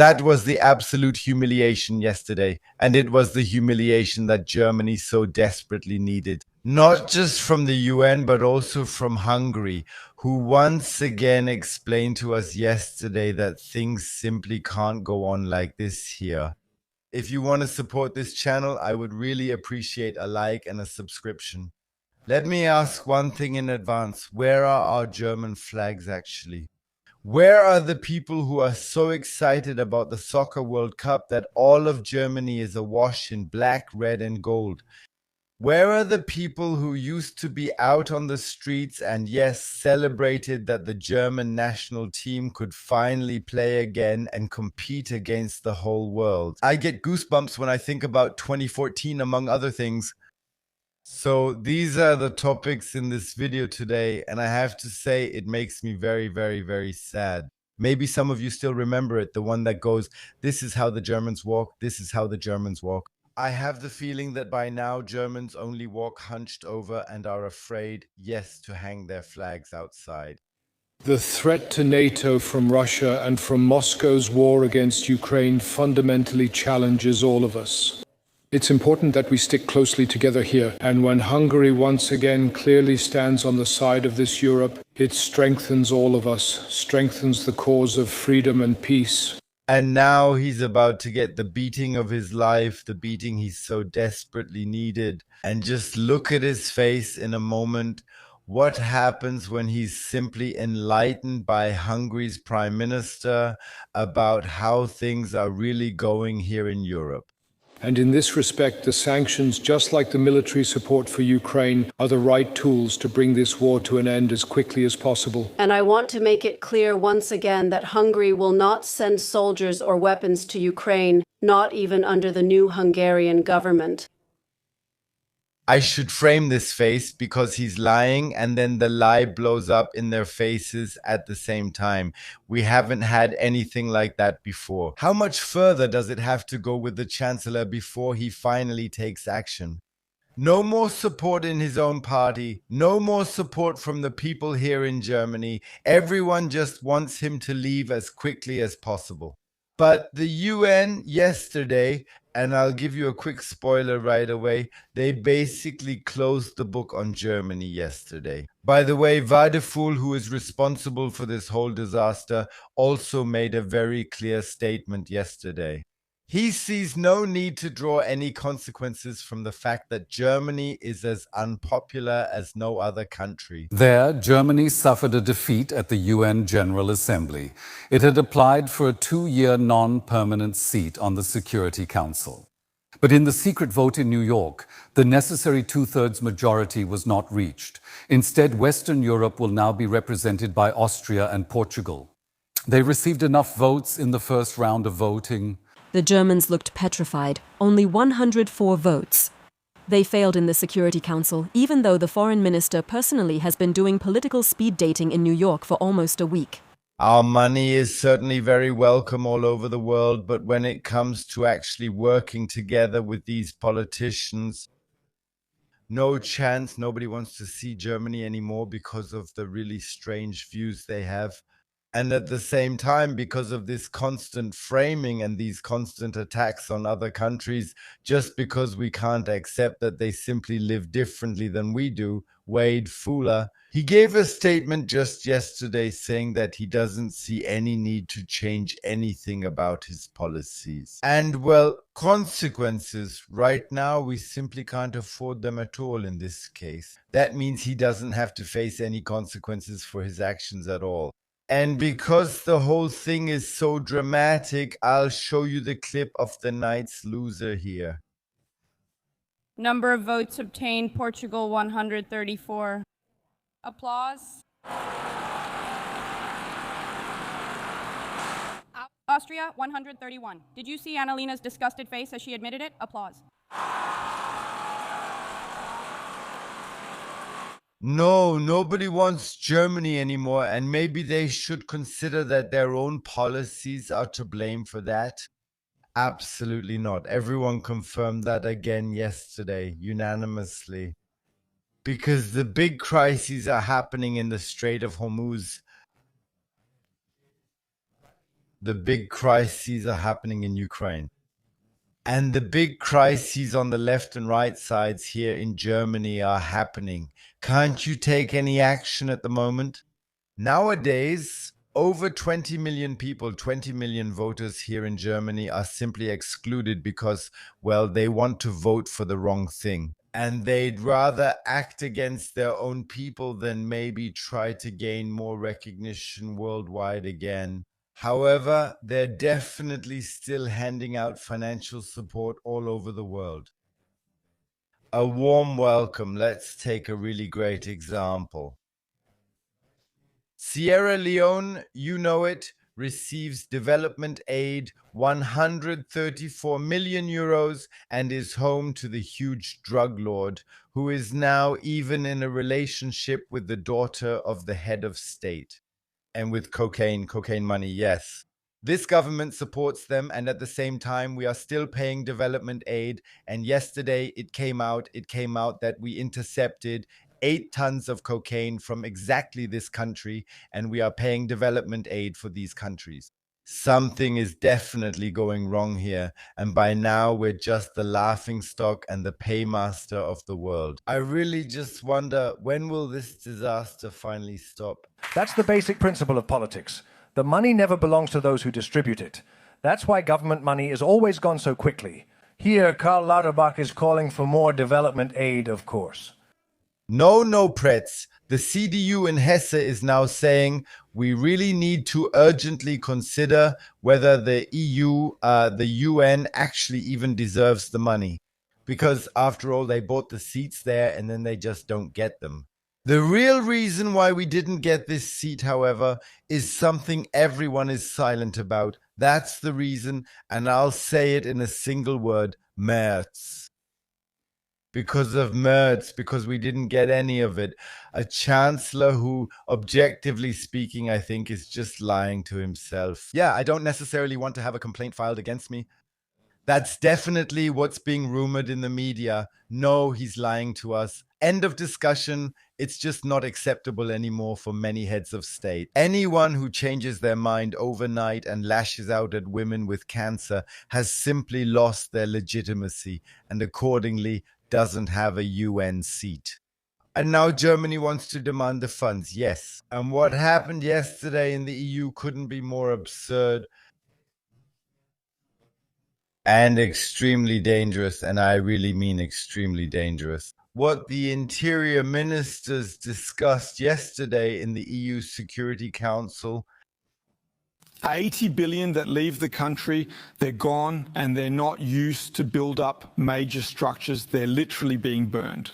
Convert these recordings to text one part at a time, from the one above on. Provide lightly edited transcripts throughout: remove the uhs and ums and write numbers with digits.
That was the absolute humiliation yesterday, and it was the humiliation that Germany so desperately needed. Not just from the UN, but also from Hungary, who once again explained to us yesterday that things simply can't go on like this here. If you want to support this channel, I would really appreciate a like and a subscription. Let me ask one thing in advance. Where are our German flags actually? Where are the people who are so excited about the Soccer World Cup that all of Germany is awash in black, red, and gold? Where are the people who used to be out on the streets and, yes, celebrated that the German national team could finally play again and compete against the whole world? I get goosebumps when I think about 2014, among other things. So these are the topics in this video today, and I have to say it makes me very, very, very sad. Maybe some of you still remember it, the one that goes, "This is how the Germans walk, this is how the Germans walk." I have the feeling that by now Germans only walk hunched over and are afraid, yes, to hang their flags outside. The threat to NATO from Russia and from Moscow's war against Ukraine fundamentally challenges all of us. It's important that we stick closely together here, and when Hungary once again clearly stands on the side of this Europe, it strengthens all of us, strengthens the cause of freedom and peace. And now he's about to get the beating of his life, the beating he's so desperately needed. And just look at his face in a moment. What happens when he's simply enlightened by Hungary's prime minister about how things are really going here in Europe? And in this respect, the sanctions, just like the military support for Ukraine, are the right tools to bring this war to an end as quickly as possible. And I want to make it clear once again that Hungary will not send soldiers or weapons to Ukraine, not even under the new Hungarian government. I should frame this face because he's lying and then the lie blows up in their faces at the same time. We haven't had anything like that before. How much further does it have to go with the Chancellor before he finally takes action? No more support in his own party, no more support from the people here in Germany. Everyone just wants him to leave as quickly as possible. But the UN yesterday, and I'll give you a quick spoiler right away, they basically closed the book on Germany yesterday. By the way, Vadeful, who is responsible for this whole disaster, also made a very clear statement yesterday. He sees no need to draw any consequences from the fact that Germany is as unpopular as no other country. There, Germany suffered a defeat at the UN General Assembly. It had applied for a 2-year non-permanent seat on the Security Council. But in the secret vote in New York, the necessary 2/3 majority was not reached. Instead, Western Europe will now be represented by Austria and Portugal. They received enough votes in the first round of voting. The Germans looked petrified, only 104 votes. They failed in the Security Council, even though the foreign minister personally has been doing political speed dating in New York for almost a week. Our money is certainly very welcome all over the world, but when it comes to actually working together with these politicians, no chance. Nobody wants to see Germany anymore because of the really strange views they have. And at the same time, because of this constant framing and these constant attacks on other countries, just because we can't accept that they simply live differently than we do, Wade Fuller, he gave a statement just yesterday saying that he doesn't see any need to change anything about his policies. And well, consequences, right now we simply can't afford them at all in this case. That means he doesn't have to face any consequences for his actions at all. And because the whole thing is so dramatic, I'll show you the clip of the night's loser here. Number of votes obtained, Portugal 134. Applause. Austria 131. Did you see Annalina's disgusted face as she admitted it? Applause. No, nobody wants Germany anymore, and maybe they should consider that their own policies are to blame for that. Absolutely not. Everyone confirmed that again yesterday, unanimously. Because the big crises are happening in the Strait of Hormuz. the big crises are happening in Ukraine. And the big crises on the left and right sides here in Germany are happening. Can't you take any action at the moment? Nowadays, over 20 million people, 20 million voters here in Germany are simply excluded because, well, they want to vote for the wrong thing. And they'd rather act against their own people than maybe try to gain more recognition worldwide again. However, they're definitely still handing out financial support all over the world. A warm welcome. Let's take a really great example. Sierra Leone, you know it, receives development aid 134 million euros and is home to the huge drug lord who is now even in a relationship with the daughter of the head of state. And with cocaine money, yes. This government supports them, and at the same time, we are still paying development aid. And yesterday, it came out that we intercepted 8 tons of cocaine from exactly this country, and we are paying development aid for these countries. Something is definitely going wrong here, and by now we're just the laughingstock and the paymaster of the world. I really just wonder, when will this disaster finally stop? That's the basic principle of politics. The money never belongs to those who distribute it. That's why government money has always gone so quickly. Here, Karl Lauterbach is calling for more development aid, of course. No, Pretz. The CDU in Hesse is now saying we really need to urgently consider whether the EU, the UN, actually even deserves the money. Because after all, they bought the seats there and then they just don't get them. The real reason why we didn't get this seat, however, is something everyone is silent about. That's the reason, and I'll say it in a single word: Merz. Because of Merz, because we didn't get any of it. A chancellor who, objectively speaking, I think is just lying to himself. Yeah, I don't necessarily want to have a complaint filed against me. That's definitely what's being rumored in the media. No, he's lying to us. End of discussion. It's just not acceptable anymore for many heads of state. Anyone who changes their mind overnight and lashes out at women with cancer has simply lost their legitimacy and accordingly doesn't have a UN seat. And now Germany wants to demand the funds, yes. And what happened yesterday in the EU couldn't be more absurd and extremely dangerous, and I really mean extremely dangerous. What the interior ministers discussed yesterday in the EU Security Council. 80 billion that leave the country, they're gone and they're not used to build up major structures. They're literally being burned.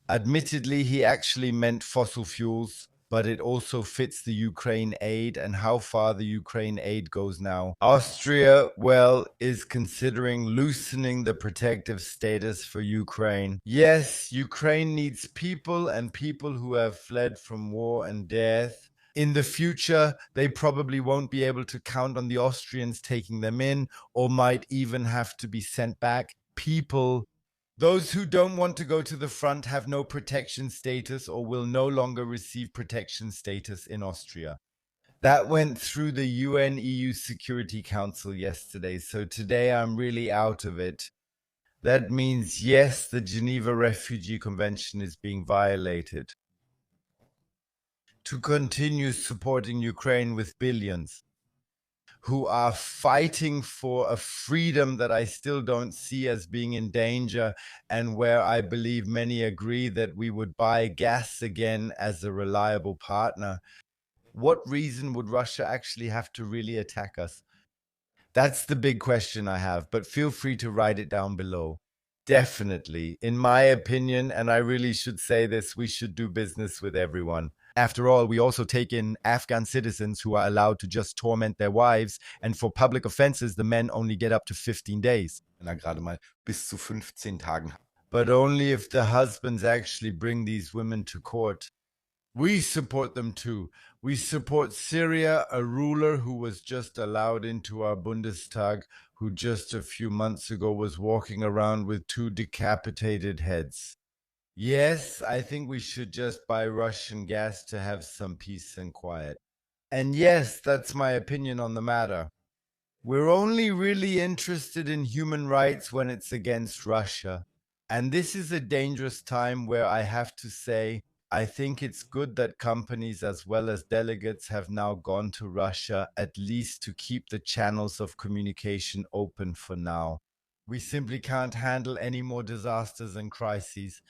Admittedly, he actually meant fossil fuels, but it also fits the Ukraine aid and how far the Ukraine aid goes now. Austria, well, is considering loosening the protective status for Ukraine. Yes, Ukraine needs people and people who have fled from war and death. In the future, they probably won't be able to count on the Austrians taking them in, or might even have to be sent back. People. Those who don't want to go to the front have no protection status or will no longer receive protection status in Austria. That went through the UN EU Security Council yesterday, so today I'm really out of it. That means, yes, the Geneva Refugee Convention is being violated. To continue supporting Ukraine with billions, who are fighting for a freedom that I still don't see as being in danger, and where I believe many agree that we would buy gas again as a reliable partner. What reason would Russia actually have to really attack us? That's the big question I have, but feel free to write it down below. Definitely, in my opinion, and I really should say this, we should do business with everyone. After all, we also take in Afghan citizens who are allowed to just torment their wives, and for public offenses, the men only get up to 15 days. Gerade mal bis zu 15 Tagen. But only if the husbands actually bring these women to court. We support them too. We support Syria, a ruler who was just allowed into our Bundestag, who just a few months ago was walking around with 2 decapitated heads. Yes, I think we should just buy Russian gas to have some peace and quiet. And yes, that's my opinion on the matter. We're only really interested in human rights when it's against Russia. And this is a dangerous time where I have to say, I think it's good that companies as well as delegates have now gone to Russia, at least to keep the channels of communication open for now. We simply can't handle any more disasters and crises.